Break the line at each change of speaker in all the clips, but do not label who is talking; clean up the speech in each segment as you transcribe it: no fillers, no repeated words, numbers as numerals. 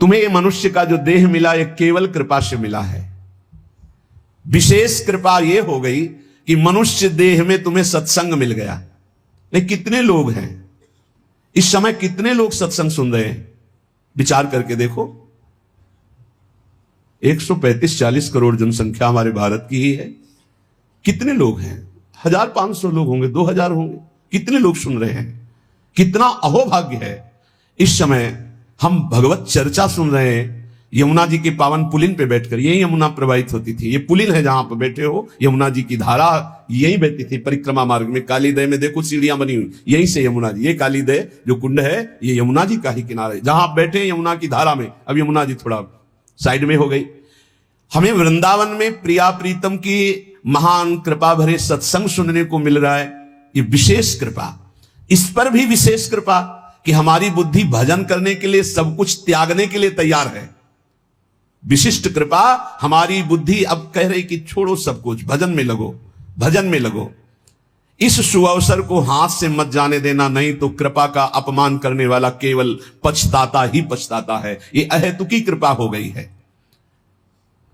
तुम्हें ये मनुष्य का जो देह मिला ये केवल कृपा से मिला है। विशेष कृपा ये हो गई कि मनुष्य देह में तुम्हें सत्संग मिल गया। लेकिन कितने लोग हैं इस समय, कितने लोग सत्संग सुन रहे हैं? विचार करके देखो। 135-40 करोड़ जनसंख्या हमारे भारत की ही है। कितने लोग हैं? 1500 लोग होंगे, 2000 होंगे। कितने लोग सुन रहे हैं? कितना अहोभाग्य है। इस समय हम भगवत चर्चा सुन रहे हैं यमुना जी के पावन पुलिन पे बैठकर। यही यमुना प्रवाहित होती थी। ये पुलिन है जहां पर बैठे हो, यमुना जी की धारा यही बहती थी परिक्रमा मार्ग में। कालीदय में देखो सीढ़ियां बनी हुई, यहीं से यमुना जी, ये कालीदय जो कुंड है ये यमुना जी का ही किनारे जहां आप बैठे यमुना की धारा में। अब यमुना जी थोड़ा साइड में हो गई। हमें वृंदावन में प्रिया प्रीतम की महान कृपा भरे सत्संग सुनने को मिल रहा है। ये विशेष कृपा। इस पर भी विशेष कृपा कि हमारी बुद्धि भजन करने के लिए, सब कुछ त्यागने के लिए तैयार है। विशिष्ट कृपा। हमारी बुद्धि अब कह रही कि छोड़ो सब कुछ, भजन में लगो, भजन में लगो। इस सुअवसर को हाथ से मत जाने देना, नहीं तो कृपा का अपमान करने वाला केवल पछताता ही पछताता है। ये अहेतुकी कृपा हो गई है।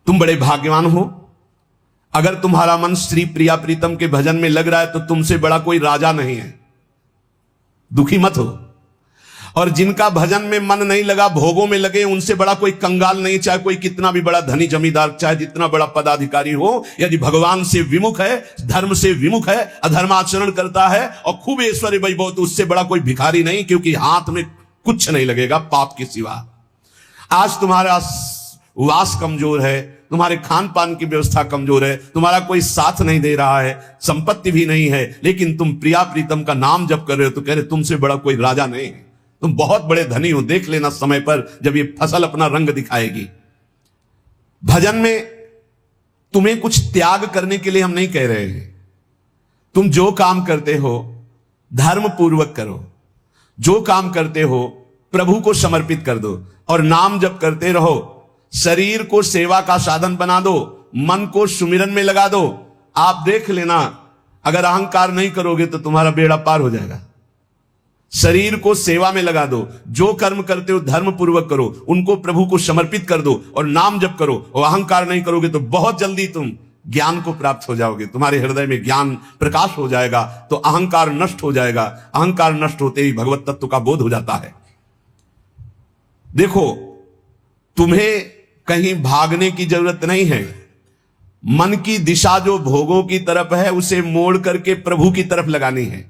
तुम बड़े भाग्यवान हो। अगर तुम्हारा मन श्री प्रिया प्रीतम के भजन में लग रहा है तो तुमसे बड़ा कोई राजा नहीं है। दुखी मत हो। और जिनका भजन में मन नहीं लगा, भोगों में लगे, उनसे बड़ा कोई कंगाल नहीं। चाहे कोई कितना भी बड़ा धनी जमींदार, चाहे जितना बड़ा पदाधिकारी हो, यदि भगवान से विमुख है, धर्म से विमुख है, अधर्माचरण करता है और खूब ऐश्वर्य वैभव, तो उससे बड़ा कोई भिखारी नहीं, क्योंकि हाथ में कुछ नहीं लगेगा पाप के सिवा। आज तुम्हारा वास कमजोर है, तुम्हारे खान पान की व्यवस्था कमजोर है, तुम्हारा कोई साथ नहीं दे रहा है, संपत्ति भी नहीं है, लेकिन तुम प्रिया प्रीतम का नाम जप कर रहे हो तो कह रहे तुमसे बड़ा कोई राजा नहीं है, तुम बहुत बड़े धनी हो। देख लेना समय पर जब ये फसल अपना रंग दिखाएगी। भजन में तुम्हें कुछ त्याग करने के लिए हम नहीं कह रहे हैं। तुम जो काम करते हो धर्म पूर्वक करो, जो काम करते हो प्रभु को समर्पित कर दो और नाम जप करते रहो। शरीर को सेवा का साधन बना दो, मन को सुमिरन में लगा दो। आप देख लेना, अगर अहंकार नहीं करोगे तो तुम्हारा बेड़ा पार हो जाएगा। शरीर को सेवा में लगा दो, जो कर्म करते हो धर्म पूर्वक करो, उनको प्रभु को समर्पित कर दो और नाम जप करो। और अहंकार नहीं करोगे तो बहुत जल्दी तुम ज्ञान को प्राप्त हो जाओगे। तुम्हारे हृदय में ज्ञान प्रकाश हो जाएगा तो अहंकार नष्ट हो जाएगा। अहंकार नष्ट होते ही भगवत तत्व का बोध हो जाता है। देखो, तुम्हें कहीं भागने की जरूरत नहीं है। मन की दिशा जो भोगों की तरफ है उसे मोड़ करके प्रभु की तरफ लगानी है।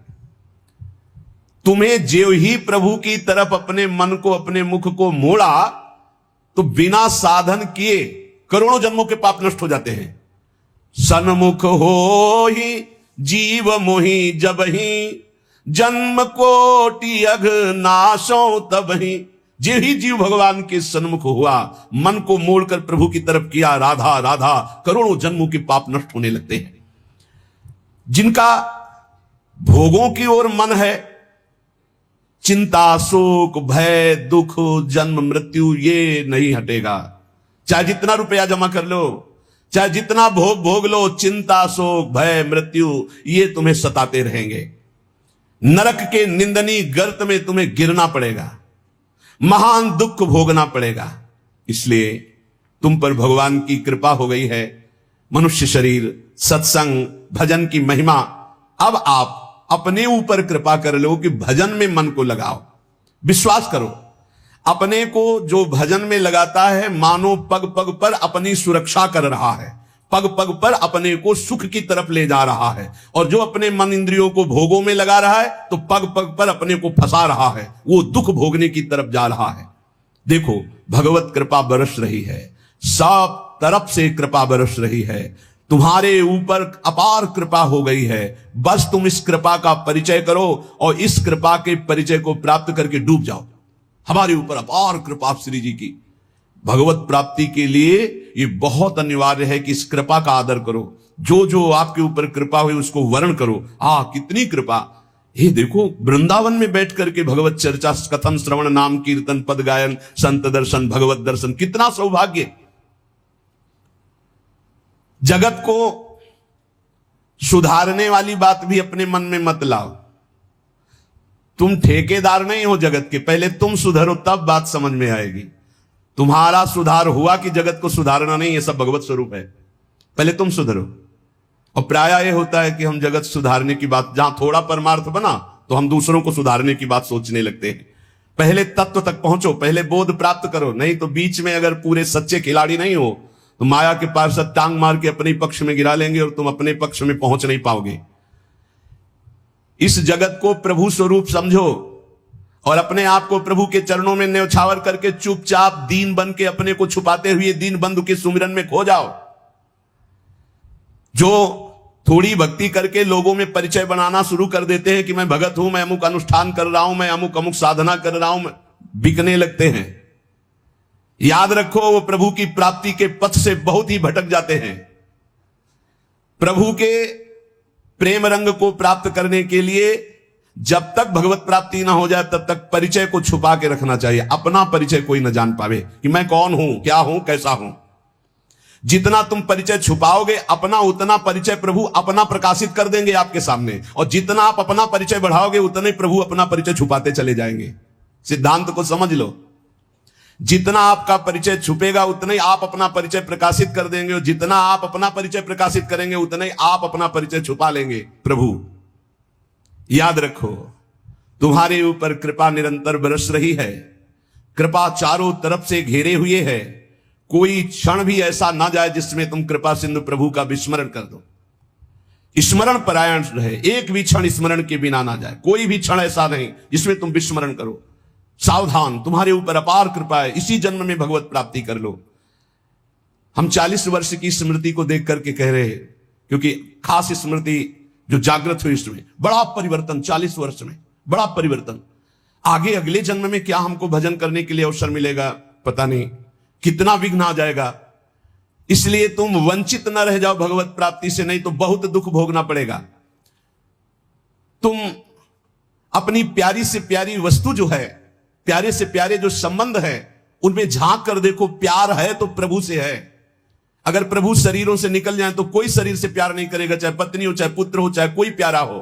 तुम्हें जो ही प्रभु की तरफ अपने मन को, अपने मुख को मोड़ा तो बिना साधन किए करोड़ों जन्मों के पाप नष्ट हो जाते हैं। सन्मुख हो ही जीव मोहि जब ही, जन्म कोटि अघ नाशो तब ही। जे ही जीव भगवान के सन्मुख हुआ, मन को मोड़कर प्रभु की तरफ किया, राधा राधा, करोड़ों जन्मों के पाप नष्ट होने लगते हैं। जिनका भोगों की ओर मन है, चिंता, शोक, भय, दुख, जन्म, मृत्यु ये नहीं हटेगा। चाहे जितना रुपया जमा कर लो, चाहे जितना भोग भोग लो, चिंता, शोक, भय, मृत्यु ये तुम्हें सताते रहेंगे। नरक के निंदनीय गर्त में तुम्हें गिरना पड़ेगा, महान दुख भोगना पड़ेगा। इसलिए तुम पर भगवान की कृपा हो गई है। मनुष्य शरीर, सत्संग, भजन की महिमा। अब आप अपने ऊपर कृपा कर लो कि भजन में मन को लगाओ। विश्वास करो, अपने को जो भजन में लगाता है मानो पग पग पर अपनी सुरक्षा कर रहा है, पग पग पर अपने को सुख की तरफ ले जा रहा है। और जो अपने मन इंद्रियों को भोगों में लगा रहा है तो पग पग पर अपने को फंसा रहा है, वो दुख भोगने की तरफ जा रहा है। देखो, भगवत कृपा बरस रही है, सब तरफ से कृपा बरस रही है। तुम्हारे ऊपर अपार कृपा हो गई है। बस तुम इस कृपा का परिचय करो और इस कृपा के परिचय को प्राप्त करके डूब जाओ। हमारे ऊपर अपार कृपा श्री जी की। भगवत प्राप्ति के लिए ये बहुत अनिवार्य है कि इस कृपा का आदर करो। जो जो आपके ऊपर कृपा हुई उसको वर्ण करो। कितनी कृपा। ये देखो, वृंदावन में बैठ करके भगवत चर्चा, कथन, श्रवण, नाम कीर्तन, पद गायन, संत दर्शन, भगवत दर्शन, कितना सौभाग्य। जगत को सुधारने वाली बात भी अपने मन में मत लाओ। तुम ठेकेदार नहीं हो जगत के, पहले तुम सुधरो तब बात समझ में आएगी। तुम्हारा सुधार हुआ कि जगत को सुधारना नहीं, ये सब भगवत स्वरूप है। पहले तुम सुधरो। और प्रायः ये होता है कि हम जगत सुधारने की बात, जहां थोड़ा परमार्थ बना तो हम दूसरों को सुधारने की बात सोचने लगते हैं। पहले तत्व तक पहुंचो, पहले बोध प्राप्त करो, नहीं तो बीच में अगर पूरे सच्चे खिलाड़ी नहीं हो तो माया के पार्षद टांग मार के अपने पक्ष में गिरा लेंगे और तुम अपने पक्ष में पहुंच नहीं पाओगे। इस जगत को प्रभु स्वरूप समझो और अपने आप को प्रभु के चरणों में न्यौछावर करके चुपचाप दीन बन के अपने को छुपाते हुए दीन बंधु के सुमिरन में खो जाओ। जो थोड़ी भक्ति करके लोगों में परिचय बनाना शुरू कर देते हैं कि मैं भगत हूं, मैं अमुक अनुष्ठान कर रहा हूं, मैं अमुक अमुक साधना कर रहा हूं, बिकने लगते हैं। याद रखो, वो प्रभु की प्राप्ति के पथ से बहुत ही भटक जाते हैं। प्रभु के प्रेम रंग को प्राप्त करने के लिए जब तक भगवत प्राप्ति ना हो जाए तब तक परिचय को छुपा के रखना चाहिए। अपना परिचय कोई न जान पावे कि मैं कौन हूं, क्या हूं, कैसा हूं। जितना तुम परिचय छुपाओगे अपना, उतना परिचय प्रभु अपना प्रकाशित कर देंगे आपके सामने। और जितना आप अपना परिचय बढ़ाओगे उतने प्रभु अपना परिचय छुपाते चले जाएंगे। सिद्धांत को समझ लो। जितना आपका परिचय छुपेगा उतना ही आप अपना परिचय प्रकाशित कर देंगे, और जितना आप अपना परिचय प्रकाशित करेंगे उतना ही आप अपना परिचय छुपा लेंगे। प्रभु याद रखो, तुम्हारे ऊपर कृपा निरंतर बरस रही है। कृपा चारों तरफ से घेरे हुए है। कोई क्षण भी ऐसा ना जाए जिसमें तुम कृपा सिंधु प्रभु का विस्मरण कर दो। स्मरण परायण रहे, एक भी क्षण स्मरण के बिना ना जाए। कोई भी क्षण ऐसा नहीं जिसमें तुम विस्मरण करो। सावधान, तुम्हारे ऊपर अपार कृपा है, इसी जन्म में भगवत प्राप्ति कर लो। हम 40 वर्ष की स्मृति को देख करके कह रहे हैं, क्योंकि खास स्मृति जो जागृत हुई इसमें बड़ा परिवर्तन, 40 वर्ष में बड़ा परिवर्तन। आगे अगले जन्म में क्या हमको भजन करने के लिए अवसर मिलेगा पता नहीं, कितना विघ्न आ जाएगा। इसलिए तुम वंचित न रह जाओ भगवत प्राप्ति से, नहीं तो बहुत दुख भोगना पड़ेगा। तुम अपनी प्यारी से प्यारी वस्तु जो है, प्यारे से प्यारे जो संबंध है, उनमें झांक कर देखो। प्यार है तो प्रभु से है। अगर प्रभु शरीरों से निकल जाए तो कोई शरीर से प्यार नहीं करेगा, चाहे पत्नी हो, चाहे पुत्र हो, चाहे कोई प्यारा हो।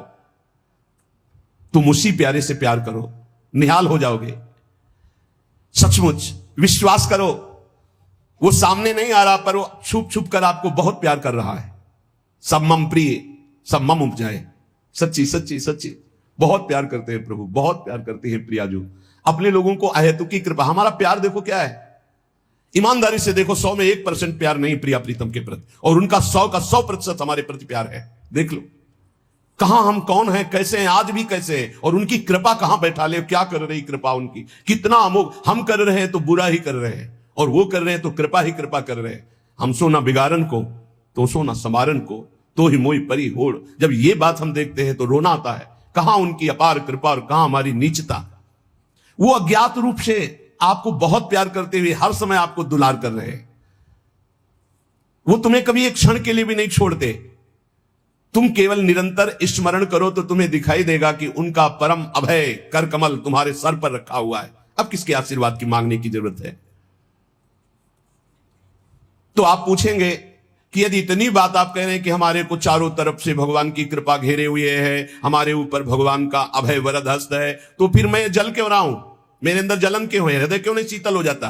तुम उसी प्यारे से प्यार करो, निहाल हो जाओगे। सचमुच विश्वास करो, वो सामने नहीं आ रहा पर वो छुप छुप कर आपको बहुत प्यार कर रहा है। सब मम प्रिय, सब मम उपजाए। सच्ची सच्ची सच्ची बहुत प्यार करते हैं प्रभु, बहुत प्यार करते हैं प्रियाजू अपने लोगों को। अहेतुकी कृपा। हमारा प्यार देखो क्या है, ईमानदारी से देखो, 100 में 1% प्यार नहीं प्रिया प्रीतम के प्रति, और उनका 100 का 100% हमारे प्रति प्यार है। देख लो कहां हम कौन हैं, कैसे हैं, आज भी कैसे हैं, और उनकी कृपा कहां बैठा ले, क्या कर रही कृपा उनकी, कितना अमोघ। हम कर रहे हैं तो बुरा ही कर रहे हैं, और वो कर रहे हैं तो कृपा ही कृपा कर रहे हैं। हम सो ना बिगाड़न को, तो सो ना समारन को, तो ही मोई परी होड़। जब ये बात हम देखते हैं तो रोना आता है। कहां उनकी अपार कृपा और कहां हमारी नीचता। वो अज्ञात रूप से आपको बहुत प्यार करते हुए हर समय आपको दुलार कर रहे हैं। वो तुम्हें कभी एक क्षण के लिए भी नहीं छोड़ते। तुम केवल निरंतर स्मरण करो तो तुम्हें दिखाई देगा कि उनका परम अभय कर कमल तुम्हारे सर पर रखा हुआ है। अब किसके आशीर्वाद की मांगने की जरूरत है। तो आप पूछेंगे कि यदि इतनी बात आप कह रहे हैं कि हमारे को चारों तरफ से भगवान की कृपा घेरे हुए है, हमारे ऊपर भगवान का अभय वरद हस्त है, तो फिर मैं जल क्यों रहा हूं, मेरे अंदर जलन क्यों है, हृदय क्यों नहीं शीतल हो जाता।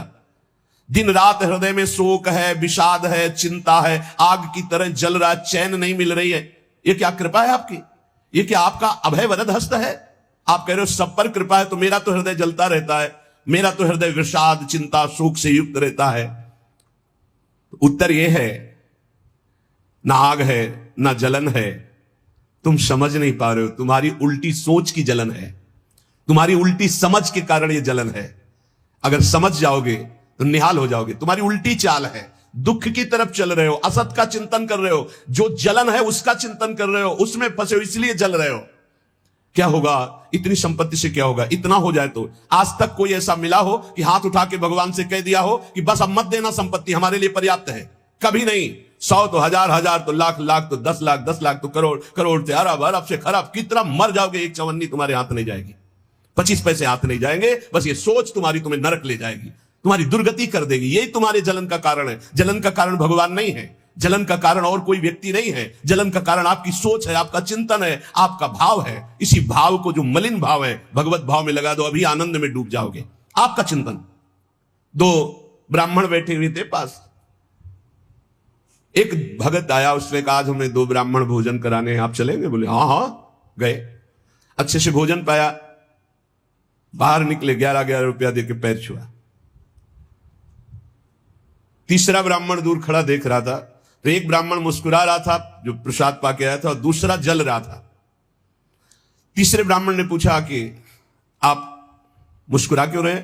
दिन रात हृदय में शोक है, विषाद है, चिंता है, आग की तरह जल रहा, चैन नहीं मिल रही है। ये क्या कृपा है आपकी, ये क्या आपका अभय वरद हस्त है। आप कह रहे हो सब पर कृपा है, तो मेरा तो हृदय जलता रहता है, मेरा तो हृदय विषाद चिंता शोक से युक्त रहता है। उत्तर यह है, ना आग है ना जलन है, तुम समझ नहीं पा रहे हो। तुम्हारी उल्टी सोच की जलन है, तुम्हारी उल्टी समझ के कारण यह जलन है। अगर समझ जाओगे तो निहाल हो जाओगे। तुम्हारी उल्टी चाल है, दुख की तरफ चल रहे हो, असत का चिंतन कर रहे हो, जो जलन है उसका चिंतन कर रहे हो, उसमें फंसे हो इसलिए जल रहे हो। क्या होगा, इतनी संपत्ति से क्या होगा, इतना हो जाए तो। आज तक कोई ऐसा मिला हो कि हाथ उठा के भगवान से कह दिया हो कि बस अब मत देना, संपत्ति हमारे लिए पर्याप्त है? कभी नहीं। 100 तो हजार, हजार तो लाख, लाख तो 10 लाख, 10 लाख तो करोड़, करोड़ से अरब, अरब से खरब। कितना मर जाओगे, एक चवन्नी तुम्हारे हाथ नहीं जाएगी, 25 पैसे हाथ नहीं जाएंगे। बस ये सोच तुम्हारी तुम्हें नरक ले जाएगी, तुम्हारी दुर्गति कर देगी। यही तुम्हारे जलन का कारण है। जलन का कारण भगवान नहीं है, जलन का कारण और कोई व्यक्ति नहीं है। जलन का कारण आपकी सोच है, आपका चिंतन है, आपका भाव है। इसी भाव को, जो मलिन भाव है, भगवत भाव में लगा दो, अभी आनंद में डूब जाओगे। आपका चिंतन। दो ब्राह्मण बैठे हुए थे पास। एक भगत आया, उसने कहा आज हमें 2 ब्राह्मण भोजन कराने हैं, आप चलेंगे? बोले हाँ हाँ। गए, अच्छे से भोजन पाया, बाहर निकले, 11-11 रुपया देके पैर छुआ। तीसरा ब्राह्मण दूर खड़ा देख रहा था, तो एक ब्राह्मण मुस्कुरा रहा था जो प्रसाद पाके आया था, और दूसरा जल रहा था। तीसरे ब्राह्मण ने पूछा कि आप मुस्कुरा क्यों रहे?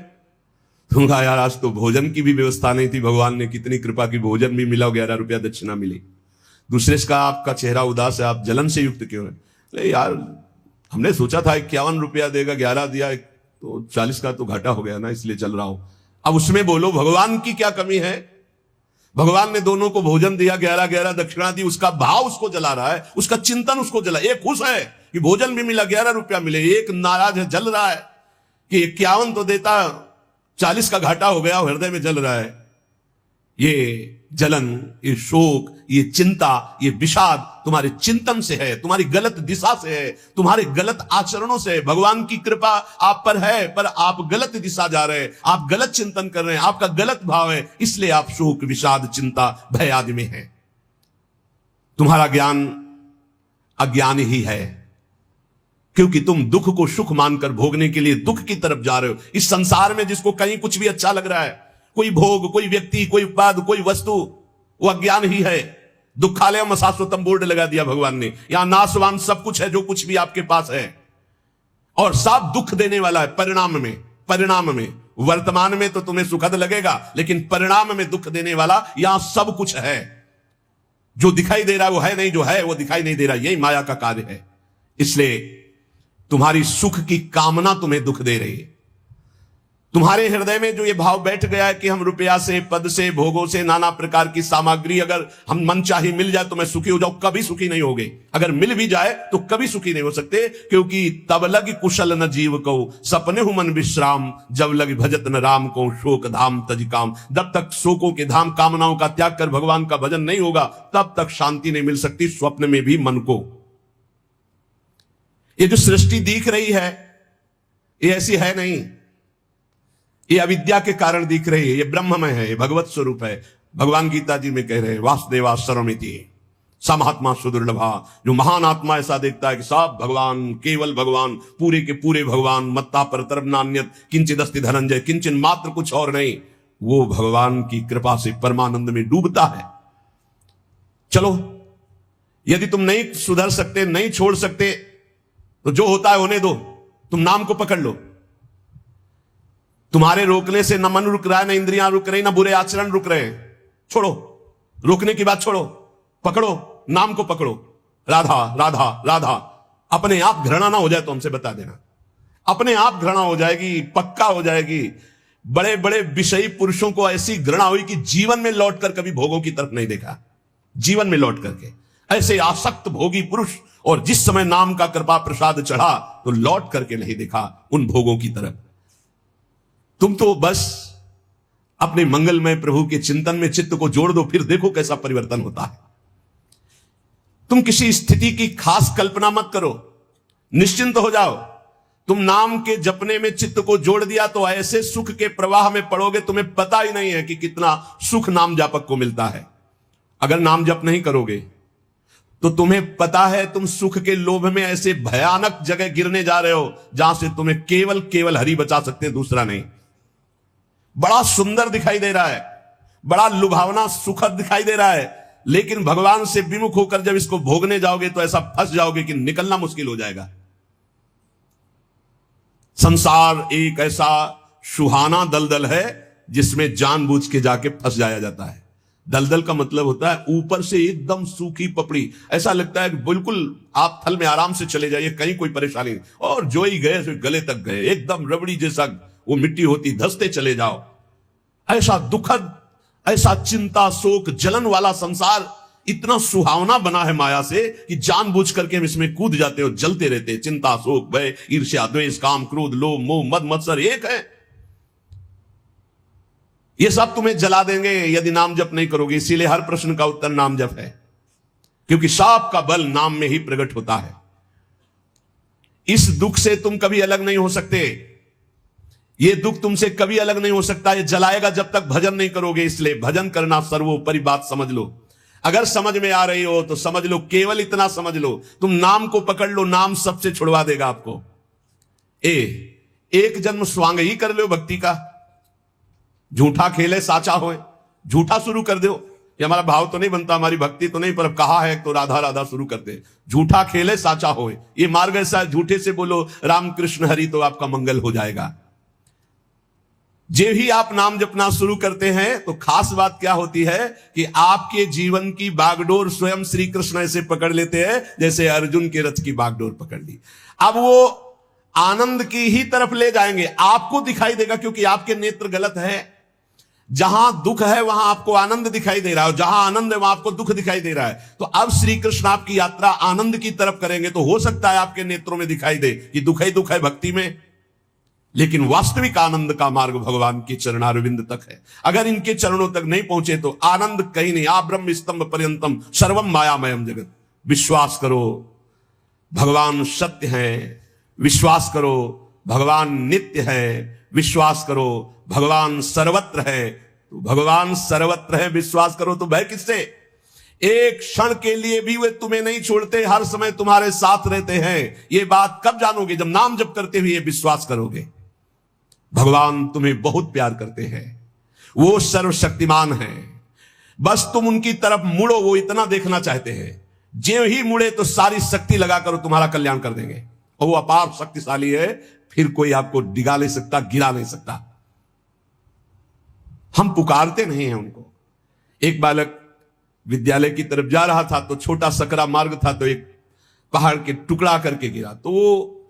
तुम कहा यार आज तो भोजन की भी व्यवस्था नहीं थी, भगवान ने कितनी कृपा की, भोजन भी मिला, 11 रुपया दक्षिणा मिली। दूसरे से कहा आपका चेहरा उदास है, आप जलन से युक्त क्यों है? यार हमने सोचा था 51 रुपया देगा, 11 दिया, तो 40 का तो घाटा हो गया ना, इसलिए चल रहा हूं। अब उसमें बोलो भगवान की क्या कमी है? भगवान ने दोनों को भोजन दिया, 11-11 दक्षिणा दी, उसका भाव उसको जला रहा है, उसका चिंतन उसको जला। एक खुश है कि भोजन भी मिला, 11 रुपया मिले, एक नाराज है, जल रहा है कि 51 तो देता, 40 का घाटा हो गया, हृदय में जल रहा है। ये जलन, ये शोक, ये चिंता, ये विषाद तुम्हारे चिंतन से है, तुम्हारी गलत दिशा से है, तुम्हारे गलत आचरणों से है। भगवान की कृपा आप पर है, पर आप गलत दिशा जा रहे हैं, आप गलत चिंतन कर रहे हैं, आपका गलत भाव है, इसलिए आप शोक, विषाद, चिंता, भय आदि में हैं। तुम्हारा ज्ञान अज्ञान ही है, क्योंकि तुम दुख को सुख मानकर भोगने के लिए दुख की तरफ जा रहे हो। इस संसार में जिसको कहीं कुछ भी अच्छा लग रहा है, कोई भोग, कोई व्यक्ति, कोई पद, कोई वस्तु, वो अज्ञान ही है। दुखालय शाश्वतम बोर्ड लगा दिया भगवान ने, यहां नाशवान सब कुछ है जो कुछ भी आपके पास है, और सब दुख देने वाला है परिणाम में। वर्तमान में तो तुम्हें सुखद लगेगा, लेकिन परिणाम में दुख देने वाला यहां सब कुछ है। जो दिखाई दे रहा है वो है नहीं, जो है वो दिखाई नहीं दे रहा, यही माया का कार्य है। इसलिए तुम्हारी सुख की कामना तुम्हें दुख दे रही है। तुम्हारे हृदय में जो ये भाव बैठ गया है कि हम रुपया से, पद से, भोगों से, नाना प्रकार की सामग्री अगर हम मन चाही मिल जाए तो मैं सुखी हो जाऊं, कभी सुखी नहीं होगे। अगर मिल भी जाए तो कभी सुखी नहीं हो सकते, क्योंकि तब लग कुशल न जीव को, सपने हु मन विश्राम, जब लग भजत न राम को, शोक धाम तज काम। जब तक शोकों के धाम, कामनाओं का त्याग कर भगवान का भजन नहीं होगा, तब तक शांति नहीं मिल सकती, स्वप्न में भी मन को। ये जो सृष्टि दिख रही है, ये ऐसी है नहीं, ये अविद्या के कारण दिख रही है, ये ब्रह्ममय है, ये भगवत स्वरूप है। भगवान गीता जी में कह रहे हैं वासुदेवा सर्वमिति समहात्मा सुदुर्लभा। जो महान आत्मा ऐसा देखता है कि सब भगवान, केवल भगवान, पूरे के पूरे भगवान, मत्ता परतरम नान्यत किंचिद अस्ति धनंजय, किंचन मात्र कुछ और नहीं, वो भगवान की कृपा से परमानंद में डूबता है। चलो, यदि तुम नहीं सुधर सकते, नहीं छोड़ सकते, तो जो होता है होने दो, तुम नाम को पकड़ लो। तुम्हारे रोकने से न मन रुक रहा है, न इंद्रियां रुक रही, न बुरे आचरण रुक रहे हैं। छोड़ो, रोकने की बात छोड़ो, पकड़ो, नाम को पकड़ो। राधा राधा राधा। अपने आप घृणा ना हो जाए तो हमसे बता देना, अपने आप घृणा हो जाएगी, पक्का हो जाएगी। बड़े बड़े विषयी पुरुषों को ऐसी घृणा हुई कि जीवन में लौटकर कभी भोगों की तरफ नहीं देखा, जीवन में लौट करके। ऐसे आसक्त भोगी पुरुष, और जिस समय नाम का कृपा प्रसाद चढ़ा तो लौट करके नहीं देखा उन भोगों की तरफ। तुम तो बस अपने मंगलमय प्रभु के चिंतन में चित्त को जोड़ दो, फिर देखो कैसा परिवर्तन होता है। तुम किसी स्थिति की खास कल्पना मत करो, निश्चिंत हो जाओ। तुम नाम के जपने में चित्त को जोड़ दिया तो ऐसे सुख के प्रवाह में पड़ोगे, तुम्हें पता ही नहीं है कि कितना सुख नाम जापक को मिलता है। अगर नाम जप नहीं करोगे तो तुम्हें पता है तुम सुख के लोभ में ऐसे भयानक जगह गिरने जा रहे हो जहां से तुम्हें केवल केवल हरि बचा सकते हैं, दूसरा नहीं। बड़ा सुंदर दिखाई दे रहा है, बड़ा लुभावना सुखद दिखाई दे रहा है, लेकिन भगवान से विमुख होकर जब इसको भोगने जाओगे तो ऐसा फंस जाओगे कि निकलना मुश्किल हो जाएगा। संसार एक ऐसा सुहाना दलदल है जिसमें जानबूझ के जाके फंस जाया जाता है। दलदल का मतलब होता है ऊपर से एकदम सूखी पपड़ी, ऐसा लगता है कि बिल्कुल आप थल में आराम से चले जाइए, कहीं कोई परेशानी नहीं, और जो ही गए सो गले तक गए, एकदम रबड़ी जैसा वो मिट्टी होती, धंसते चले जाओ। ऐसा दुखद, ऐसा चिंता, शोक, जलन वाला संसार इतना सुहावना बना है माया से कि जानबूझ करके हम इसमें कूद जाते हो, जलते रहते। चिंता, शोक, भय, ईर्ष्या, द्वेष, काम, क्रोध, लोभ, मोह, मद, मत्सर एक है। ये सब तुम्हें जला देंगे यदि नाम जप नहीं करोगे। इसीलिए हर प्रश्न का उत्तर नाम जप है, क्योंकि साप का बल नाम में ही प्रकट होता है। इस दुख से तुम कभी अलग नहीं हो सकते। ये दुख तुमसे कभी अलग नहीं हो सकता, ये जलाएगा जब तक भजन नहीं करोगे। इसलिए भजन करना सर्वोपरि बात समझ लो। अगर समझ में आ रही हो तो समझ लो, केवल इतना समझ लो, तुम नाम को पकड़ लो, नाम सबसे छुड़वा देगा आपको। एक जन्म स्वांग ही कर लो भक्ति का। झूठा खेले साचा होए, झूठा शुरू कर दो। ये हमारा भाव तो नहीं बनता, हमारी भक्ति तो नहीं, पर अब कहा है तो राधा राधा शुरू करते। झूठा खेले साचा होए, ये मार्ग ऐसा है। झूठे से बोलो राम कृष्ण हरि तो आपका मंगल हो जाएगा। जे ही आप नाम जपना शुरू करते हैं तो खास बात क्या होती है कि आपके जीवन की बागडोर स्वयं श्री कृष्ण ऐसे पकड़ लेते हैं जैसे अर्जुन के रथ की बागडोर पकड़ ली। अब वो आनंद की ही तरफ ले जाएंगे। आपको दिखाई देगा क्योंकि आपके नेत्र गलत है। जहां दुख है वहां आपको आनंद दिखाई दे रहा है, जहां आनंद है वहां आपको दुख दिखाई दे रहा है। तो अब श्री कृष्ण आपकी यात्रा आनंद की तरफ करेंगे तो हो सकता है आपके नेत्रों में दिखाई दे कि दुख ही दुख है भक्ति में, लेकिन वास्तविक आनंद का मार्ग भगवान के चरणारविंद तक है। अगर इनके चरणों तक नहीं पहुंचे तो आनंद कहीं नहीं। आ ब्रह्म स्तंभ पर्यंतम सर्वम मायामयम जगत। विश्वास करो भगवान सत्य है, विश्वास करो भगवान नित्य है, विश्वास करो भगवान सर्वत्र है। तो भगवान सर्वत्र है, विश्वास करो तो भय किससे? एक क्षण के लिए भी वे तुम्हें नहीं छोड़ते, हर समय तुम्हारे साथ रहते हैं। ये बात कब जानोगे? जब नाम जप करते हुए विश्वास करोगे। भगवान तुम्हें बहुत प्यार करते हैं, वो सर्वशक्तिमान हैं। बस तुम उनकी तरफ मुड़ो, वो इतना देखना चाहते हैं। जो ही मुड़े तो सारी शक्ति लगाकर तुम्हारा कल्याण कर देंगे। और वो अपार शक्तिशाली है, फिर कोई आपको डिगा नहीं सकता, गिरा नहीं सकता। हम पुकारते नहीं हैं उनको। एक बालक विद्यालय की तरफ जा रहा था तो छोटा सकरा मार्ग था, तो एक पहाड़ के टुकड़ा करके गिरा। तो वो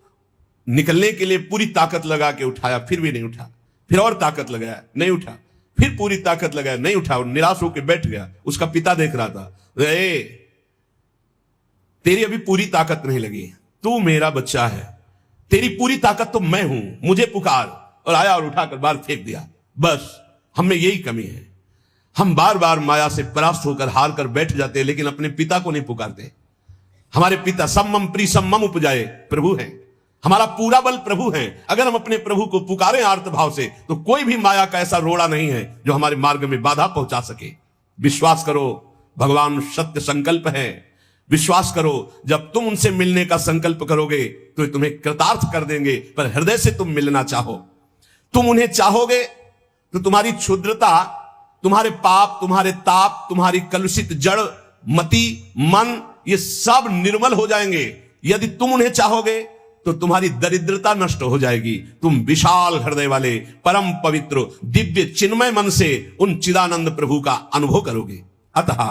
निकलने के लिए पूरी ताकत लगा के उठाया, फिर भी नहीं उठा। फिर और ताकत लगाया, नहीं उठा। फिर पूरी ताकत लगाया, नहीं उठा। और निराश होकर बैठ गया। उसका पिता देख रहा था, तेरी अभी पूरी ताकत नहीं लगी, तू मेरा बच्चा है, तेरी पूरी ताकत तो मैं हूं, मुझे पुकार। और आया और उठाकर बाहर फेंक दिया। बस हम में यही कमी है, हम बार बार माया से परास्त होकर हार कर बैठ जाते हैं, लेकिन अपने पिता को नहीं पुकारते। हमारे पिता सम्मम प्री सम्मम उपजाए प्रभु हैं, हमारा पूरा बल प्रभु हैं। अगर हम अपने प्रभु को पुकारें आर्त भाव से तो कोई भी माया का ऐसा रोड़ा नहीं है जो हमारे मार्ग में बाधा पहुंचा सके। विश्वास करो भगवान सत्य संकल्प है। विश्वास करो जब तुम उनसे मिलने का संकल्प करोगे तो तुम्हें कृतार्थ कर देंगे, पर हृदय से तुम मिलना चाहो। तुम उन्हें चाहोगे तो तुम्हारी क्षुद्रता, तुम्हारे पाप, तुम्हारे ताप, तुम्हारी कलुषित जड़ मति मन, ये सब निर्मल हो जाएंगे। यदि तुम उन्हें चाहोगे तो तुम्हारी दरिद्रता नष्ट हो जाएगी। तुम विशाल हृदय वाले परम पवित्र दिव्य चिन्मय मन से उन चिदानंद प्रभु का अनुभव करोगे। अतः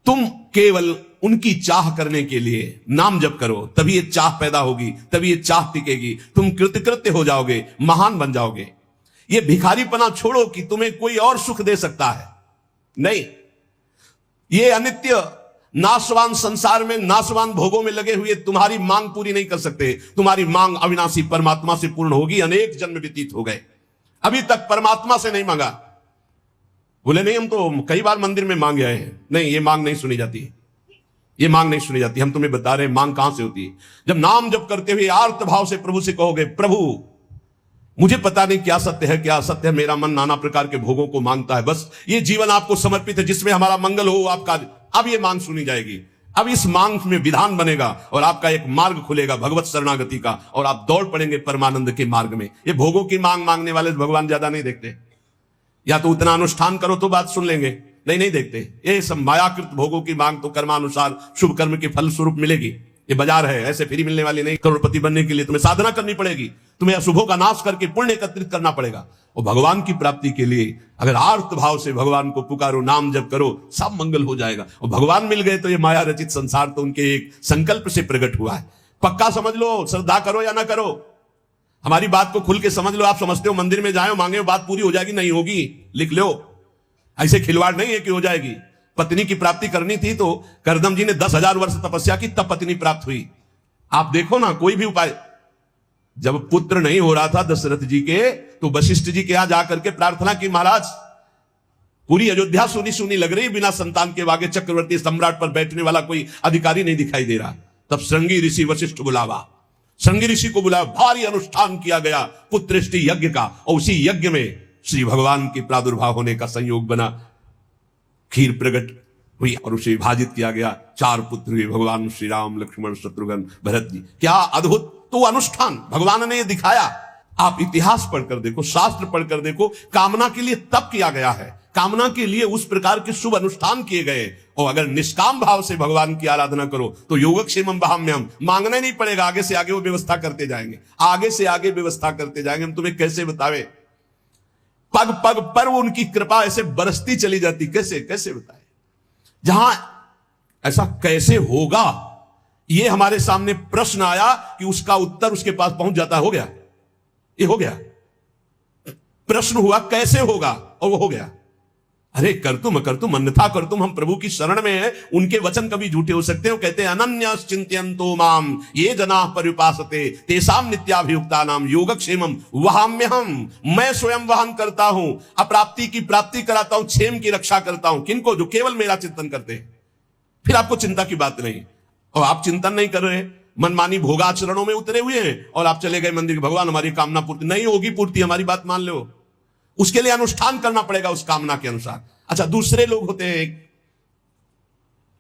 तुम केवल उनकी चाह करने के लिए नाम जप करो, तभी ये चाह पैदा होगी, तभी ये चाह टिकेगी। तुम कृतकृत्य हो जाओगे, महान बन जाओगे। ये भिखारीपना छोड़ो कि तुम्हें कोई और सुख दे सकता है, नहीं। ये अनित्य नाशवान संसार में, नाशवान भोगों में लगे हुए तुम्हारी मांग पूरी नहीं कर सकते। तुम्हारी मांग अविनाशी परमात्मा से पूर्ण होगी। अनेक जन्म व्यतीत हो गए, अभी तक परमात्मा से नहीं मांगा। बोले नहीं, हम तो कई बार मंदिर में मांग आए हैं। नहीं, ये मांग नहीं सुनी जाती, ये मांग नहीं सुनी जाती। हम तुम्हें बता रहे हैं मांग कहां से होती है। जब नाम जप करते हुए आर्त भाव से प्रभु से कहोगे, प्रभु मुझे पता नहीं क्या सत्य है क्या असत्य है, मेरा मन नाना प्रकार के भोगों को मांगता है, बस ये जीवन आपको समर्पित है जिसमें हमारा मंगल हो आपका। अब ये मांग सुनी जाएगी। अब इस मांग में विधान बनेगा और आपका एक मार्ग खुलेगा भगवत शरणागति का, और आप दौड़ पड़ेंगे परमानंद के मार्ग में। ये भोगों की मांग मांगने वाले भगवान ज्यादा नहीं देखते। या तो उतना अनुष्ठान करो तो बात सुन लेंगे, नहीं देखते। ये सब मायाकृत भोगों की मांग तो कर्मानुसार शुभ कर्म के फल स्वरूप मिलेगी। ये बाजार है, ऐसे फ्री मिलने वाली नहीं। करोड़पति बनने के लिए तुम्हें साधना करनी पड़ेगी, तुम्हें अशुभों का नाश करके पुण्य एकत्रित करना पड़ेगा। और भगवान की प्राप्ति के लिए अगर आर्त भाव से भगवान को पुकारो, नाम जप करो, सब मंगल हो जाएगा। और भगवान मिल गए तो ये माया रचित संसार तो उनके एक संकल्प से प्रकट हुआ है। पक्का समझ लो, श्रद्धा करो या ना करो, हमारी बात को खुल के समझ लो। आप समझते हो मंदिर में जाओ मांगे बात पूरी हो जाएगी, नहीं होगी, लिख लो। ऐसे खिलवाड़ नहीं है कि हो जाएगी। पत्नी की प्राप्ति करनी थी तो करदम जी ने 10,000 वर्ष तपस्या की, तब पत्नी प्राप्त हुई। आप देखो ना, कोई भी उपाय। जब पुत्र नहीं हो रहा था दशरथ जी के, तो वशिष्ठ जी के यहां जाकर के प्रार्थना की, महाराज पूरी अयोध्या सुनी सुनी लग रही, बिना संतान के आगे चक्रवर्ती सम्राट पर बैठने वाला कोई अधिकारी नहीं दिखाई दे रहा। तब श्रृंगी ऋषि वशिष्ठ बुलावा, श्रृंगी ऋषि को बुलाया, भारी अनुष्ठान किया गया पुत्रेष्टि यज्ञ का, और उसी यज्ञ में श्री भगवान के प्रादुर्भाव होने का संयोग बना। खीर प्रकट हुई और उसे विभाजित किया गया। 4 पुत्र हुए, भगवान श्री राम, लक्ष्मण, शत्रुघ्न, भरत जी। क्या अद्भुत तो अनुष्ठान भगवान ने दिखाया। आप इतिहास पढ़कर देखो, शास्त्र पढ़कर देखो, कामना के लिए तप किया गया है, कामना के लिए उस प्रकार के शुभ अनुष्ठान किए गए। और अगर निष्काम भाव से भगवान की आराधना करो तो योगक्षेमम वहाम्यहम्, मांगना नहीं पड़ेगा, आगे से आगे वो व्यवस्था करते जाएंगे, आगे से आगे व्यवस्था करते जाएंगे। हम तुम्हें कैसे बतावे, पग पग पर उनकी कृपा ऐसे बरसती चली जाती, कैसे कैसे बताए। जहां ऐसा कैसे होगा, ये हमारे सामने प्रश्न आया कि उसका उत्तर उसके पास पहुंच जाता, हो गया, ये हो गया। प्रश्न हुआ कैसे होगा और वो हो गया। अरे कर तुम अन्यथा कर तुम, हम प्रभु की शरण में हैं, उनके वचन कभी झूठे हो सकते हैं। कहते हैं अनन्यस चिंतयन्तो माम ये जना पर्युपासते तेषाम नित्याभियुक्ता नाम योगक्षेमम वहाम्यहम्, मैं स्वयं वहन करता हूं, अप्राप्ति की प्राप्ति कराता हूं, क्षेम की रक्षा करता हूं। किनको? जो केवल मेरा चिंतन करते हैं। फिर आपको चिंता की बात नहीं, और आप चिंतन नहीं कर रहे, मनमानी भोगाचरणों में उतरे हुए हैं, और आप चले गए मंदिर, भगवान हमारी कामना पूर्ति नहीं होगी, पूर्ति हमारी बात मान लो, उसके लिए अनुष्ठान करना पड़ेगा उस कामना के अनुसार। अच्छा, दूसरे लोग होते हैं,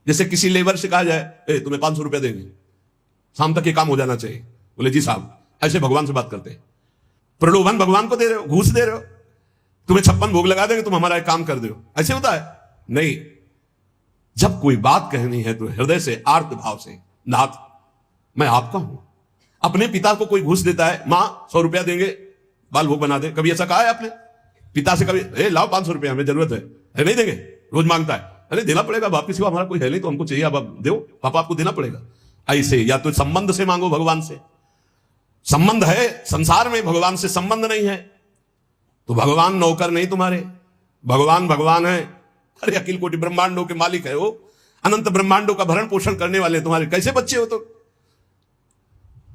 जैसे किसी लेबर से कहा जाए तुम्हें 500 रुपया देंगे, शाम तक ये काम हो जाना चाहिए, बोले जी साहब, ऐसे भगवान से बात करते हैं। प्रलोभन भगवान को दे रहे हो, घूस दे रहे हो, तुम्हें 56 भोग लगा देंगे, तुम हमारा एक काम कर दो, ऐसे होता है? नहीं, जब कोई बात कहनी है तो हृदय से, आर्त भाव से, नाथ मैं आपका हूं। अपने पिता को कोई घूस देता है, मां 100 रुपया देंगे बाल भोग बना दे, कभी ऐसा कहा है आपने पिता से? कभी लाओ 500 रुपया, हमें जरूरत है नहीं देंगे, रोज मांगता है, अरे देना पड़ेगा, बाप के सिवा हमारा कोई है नहीं, तो हमको चाहिए, अब दो पापा, आपको देना पड़ेगा। ऐसे या तो संबंध से मांगो, भगवान से संबंध है, संसार में भगवान से संबंध नहीं है तो भगवान नौकर नहीं तुम्हारे, भगवान भगवान है। अरे अखिल कोटि ब्रह्मांडों के मालिक है वो, अनंत ब्रह्मांडों का भरण पोषण करने वाले तुम्हारे कैसे बच्चे हो? तो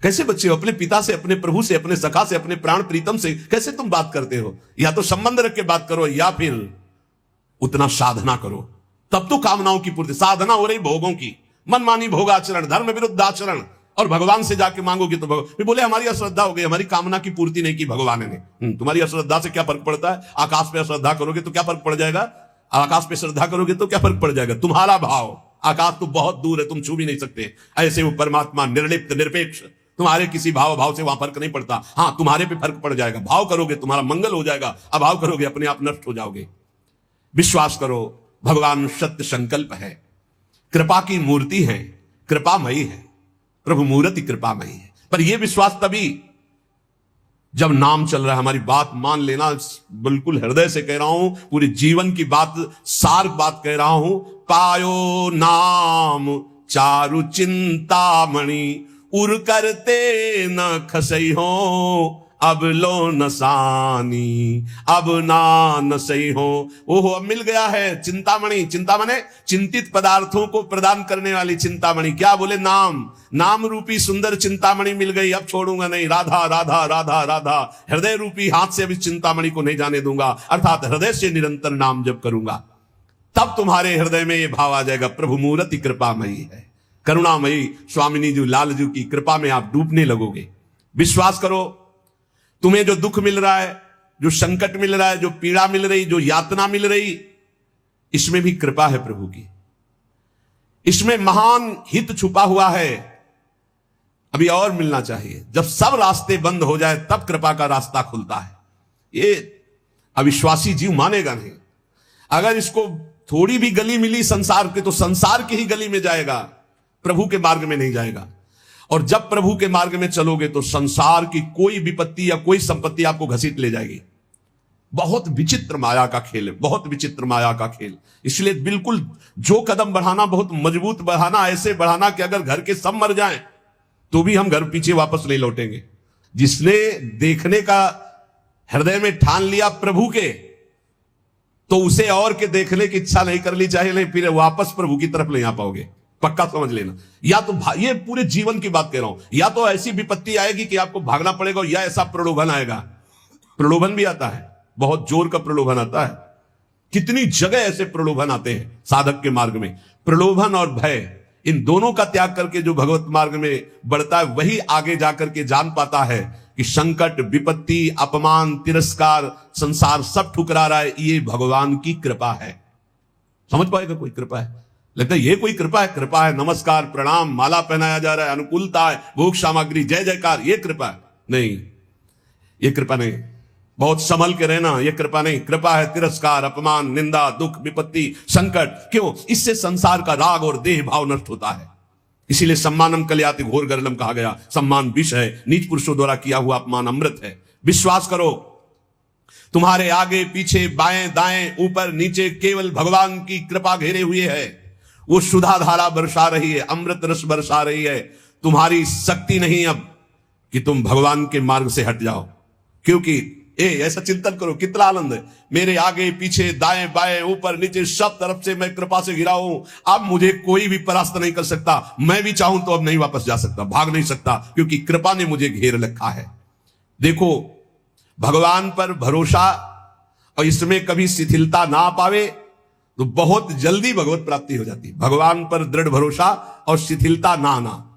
कैसे बच्चे हो? अपने पिता से, अपने प्रभु से, अपने सखा से, अपने प्राण प्रीतम से कैसे तुम बात करते हो? या तो संबंध रख के बात करो, या फिर उतना साधना करो, तब तो कामनाओं की पूर्ति। साधना हो रही भोगों की, मनमानी भोगाचरण, धर्म विरुद्ध आचरण, और भगवान से जाके मांगोगे तो भगवान बोले हमारी अश्रद्धा हो गई, हमारी कामना की पूर्ति नहीं की भगवान ने। तुम्हारी अश्रद्धा से क्या फर्क पड़ता है? आकाश पे अश्रद्धा करोगे तो क्या फर्क पड़ जाएगा? आकाश पे श्रद्धा करोगे तो क्या फर्क पड़ जाएगा? तुम्हारा भाव, आकाश तो बहुत दूर है, तुम छू भी नहीं सकते, ऐसे वो परमात्मा निर्लिप्त निरपेक्ष, तुम्हारे किसी भाव से वहां फर्क नहीं पड़ता। हां, तुम्हारे पे फर्क पड़ जाएगा, भाव करोगे तुम्हारा मंगल हो जाएगा, अभाव करोगे अपने आप नष्ट हो जाओगे। विश्वास करो, भगवान सत्य संकल्प है, कृपा की मूर्ति है, कृपामयी है, प्रभु मूर्ति कृपामयी है। पर यह विश्वास तभी जब नाम चल रहा है। हमारी बात मान लेना, बिल्कुल हृदय से कह रहा हूं, पूरे जीवन की बात, सार बात कह रहा हूं। पायो नाम चारु चिंतामणि, उर करते न खसई हो, अब लो नसानी, अब ना नसई हो। ओहो, अब मिल गया है चिंतामणि। चिंता माने चिंतित पदार्थों को प्रदान करने वाली चिंतामणि। क्या बोले? नाम, नाम रूपी सुंदर चिंतामणि मिल गई, अब छोड़ूंगा नहीं। राधा राधा राधा राधा, हृदय रूपी हाथ से अभी चिंतामणि को नहीं जाने दूंगा, अर्थात हृदय से निरंतर नाम जप करूंगा। तब तुम्हारे हृदय में यह भाव आ जाएगा, प्रभु मूर्ति कृपामयी है, करुणामयी। स्वामिनी जी, लाल जी की कृपा में आप डूबने लगोगे। विश्वास करो, तुम्हें जो दुख मिल रहा है, जो संकट मिल रहा है, जो पीड़ा मिल रही, जो यातना मिल रही, इसमें भी कृपा है प्रभु की, इसमें महान हित छुपा हुआ है। अभी और मिलना चाहिए। जब सब रास्ते बंद हो जाए तब कृपा का रास्ता खुलता है। ये अविश्वासी जीव मानेगा नहीं। अगर इसको थोड़ी भी गली मिली संसार के, तो संसार की ही गली में जाएगा, प्रभु के मार्ग में नहीं जाएगा। और जब प्रभु के मार्ग में चलोगे तो संसार की कोई विपत्ति या कोई संपत्ति आपको घसीट ले जाएगी। बहुत विचित्र माया का खेल है, बहुत विचित्र माया का खेल। इसलिए बिल्कुल जो कदम बढ़ाना बहुत मजबूत बढ़ाना, ऐसे बढ़ाना कि अगर घर के सब मर जाएं तो भी हम घर पीछे वापस नहीं लौटेंगे। जिसने देखने का हृदय में ठान लिया प्रभु के, तो उसे और के देखने की इच्छा नहीं कर ली चाहे नहीं, फिर वापस प्रभु की तरफ नहीं आ पाओगे, पक्का समझ लेना। या तो ये पूरे जीवन की बात कह रहा हूं, या तो ऐसी विपत्ति आएगी कि आपको भागना पड़ेगा, या ऐसा प्रलोभन आएगा। प्रलोभन भी आता है, बहुत जोर का प्रलोभन आता है। कितनी जगह ऐसे प्रलोभन आते हैं साधक के मार्ग में। प्रलोभन और भय, इन दोनों का त्याग करके जो भगवत मार्ग में बढ़ता है वही आगे जाकर के जान पाता है कि संकट, विपत्ति, अपमान, तिरस्कार, संसार सब ठुकरा रहा है, ये भगवान की कृपा है। समझ पाएगा कोई कृपा है? लगता है ये कोई कृपा है? कृपा है नमस्कार, प्रणाम, माला पहनाया जा रहा है, अनुकूलता है, भोग सामग्री, जय जयकार, ये कृपा है? नहीं, ये कृपा नहीं। बहुत संभल के रहना, ये कृपा नहीं। कृपा है तिरस्कार, अपमान, निंदा, दुख, विपत्ति, संकट। क्यों? इससे संसार का राग और देह भाव नष्ट होता है। इसीलिए सम्मानम कल्याति घोर गरलम कहा गया। सम्मान विष है, नीच पुरुषों द्वारा किया हुआ अपमान अमृत है। विश्वास करो, तुम्हारे आगे पीछे बाएं दाएं ऊपर नीचे केवल भगवान की कृपा घेरे हुए है। वो सुधा धारा बरसा रही है, अमृत रस बरसा रही है। तुम्हारी शक्ति नहीं अब कि तुम भगवान के मार्ग से हट जाओ, क्योंकि ऐसा चिंतन करो, कितना आनंद है। मेरे आगे पीछे दाएं बाएं ऊपर नीचे सब तरफ से मैं कृपा से घिरा हूं। अब मुझे कोई भी परास्त नहीं कर सकता। मैं भी चाहूं तो अब नहीं वापस जा सकता, भाग नहीं सकता, क्योंकि कृपा ने मुझे घेर रखा है। देखो, भगवान पर भरोसा और इसमें कभी शिथिलता ना पावे तो बहुत जल्दी भगवत प्राप्ति हो जाती है। भगवान पर दृढ़ भरोसा और शिथिलता ना आना,